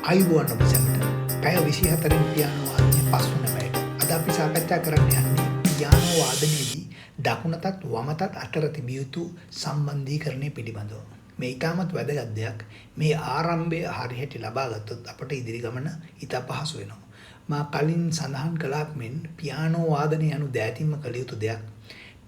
ආයුබෝවන් ඔබ සැමට. පැය 24න් පියානෝ වාදනය පස්වන පැයට. අද අපි සාකච්ඡා කරන්න යන්නේ පියානෝ වාදනයේදී දකුණතත් වමතත් අතර තිබිය යුතු සම්බන්ධීකරණය පිළිබඳව. මේ ඉතාමත් වැදගත් දෙයක්. මේ ආරම්භය හරියට ලබා ගත්තොත් අපට ඉදිරි ගමන ඉතා පහසු වෙනවා. මා කලින් සඳහන් කළාක් මෙන් පියානෝ වාදනය යනු දෑතින්ම කළ යුතු දෙයක්.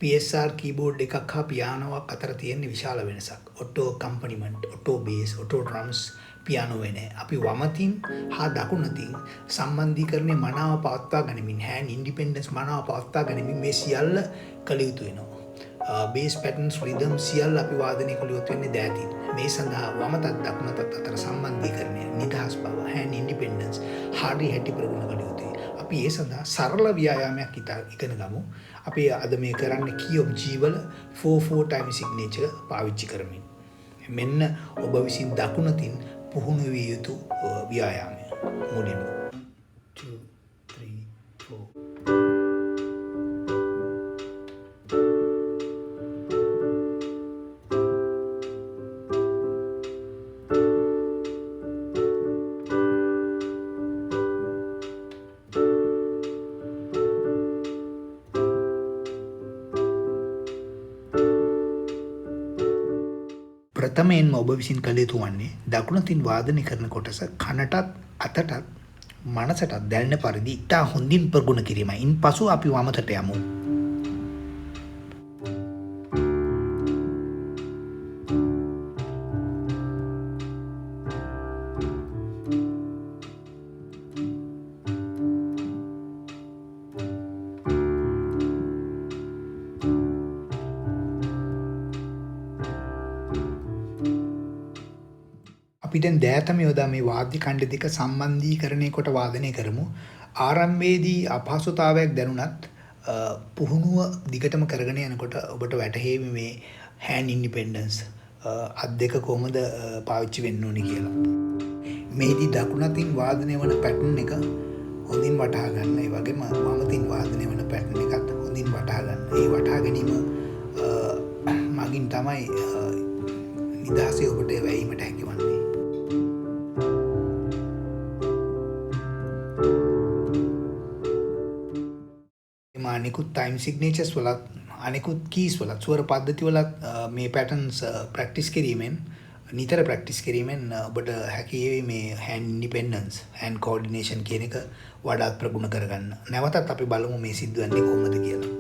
PSR කීබෝඩ් එකක් හා පියානෝවක් අතර තියෙන විශාල වෙනසක්. Auto accompaniment, auto bass, auto drums piano වෙන්නේ. අපි වමතින් හා දකුණතින් සම්බන්ධීකරණය මනාව පවත්වා ගනිමින් hand independence මනාව පවත්වා ගනිමින් මේ සියල්ල කළ යුතු වෙනවා. බේස් පැටර්න්ස් රිද්ම් සියල්ල අපි වාදනය කළ යුතු වෙන්නේ දෑතින්. මේ සඳහා වමතත් දකුණතත් අතර සම්බන්ධීකරණය, නිදහස් බව, hand independence හරි හැටි ප්‍රගුණ කළ යුතුයි. අපි ඒ සඳහා සරල ව්‍යායාමයක් ඉගෙන ගමු. අපි අද මේ කරන්න key of G වල 4/4 time signature පාවිච්චි කරමින්. මෙන්න ඔබ විසින් දකුණතින් පුහුණු විය යුතු ව්‍යායාමය. මුලින්ම 2 3 4 ප්‍රථමයෙන්ම ඔබ විසින් කළ යුතු වන්නේ දකුණතින් වාදනය කරන කොටස කනටත් අතටත් මනසටත් දැනෙන පරිදි ඉතා හොඳින් ප්‍රගුණ කිරීමයි. ඉන්පසු අපි වමතට යමු. අපි දැන් දෑතම යොදා මේ වාද්‍ය ඛණ්ඩ දෙක සම්බන්ධීකරණය කොට වාදනය කරමු. ආරම්භයේදී අපහසුතාවයක් දැනුණත් පුහුණුව දිගටම කරගෙන යනකොට ඔබට වැටහෙවි මේ hand independence අත් දෙක කොහොමද පාවිච්චි වෙන්න ඕනේ කියලා. මේදී දකුණතින් වාදනය වන පැටර්න් එක හොඳින් වටහා ගන්න. ඒ වගේම වමතින් වාදනය වන පැටර්න් එකත් හොඳින් වටහා ගන්න. ඒ වටහා ගැනීම මගින් තමයි නිදහසේ ඔබට වැයීමට හැකිවන්නේ. අනිකුත් time signatures වලත් අනිකුත් keys වලත් ස්වර පද්ධති වලත් මේ patterns practice කිරීමෙන් නිතර practice කිරීමෙන් ඔබට හැකියි මේ hand independence hand coordination කියන එක වඩාත් ප්‍රගුණ කරගන්න. නැවතත් අපි බලමු මේ සිද්ධ වෙන්නේ කොහොමද කියලා.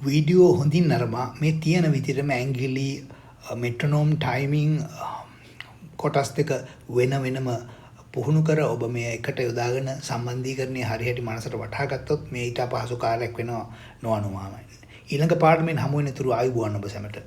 වීඩියෝ හොඳින් නරඹා මේ තියෙන විදිහටම ඇංගිලි මෙට්‍රොනෝම් ටයිමිං කොටස් දෙක වෙන වෙනම පුහුණු කර ඔබ මේ එකට යොදාගෙන සම්බන්ධීකරණය හරියට මනසට වටහා ගත්තොත් මේ ඊට පහසු කාර්යයක් වෙනවා නොඅනුමානයි. ඊළඟ පාඩමෙන් හමු වෙන තුරු ආයුබෝවන් ඔබ සැමට.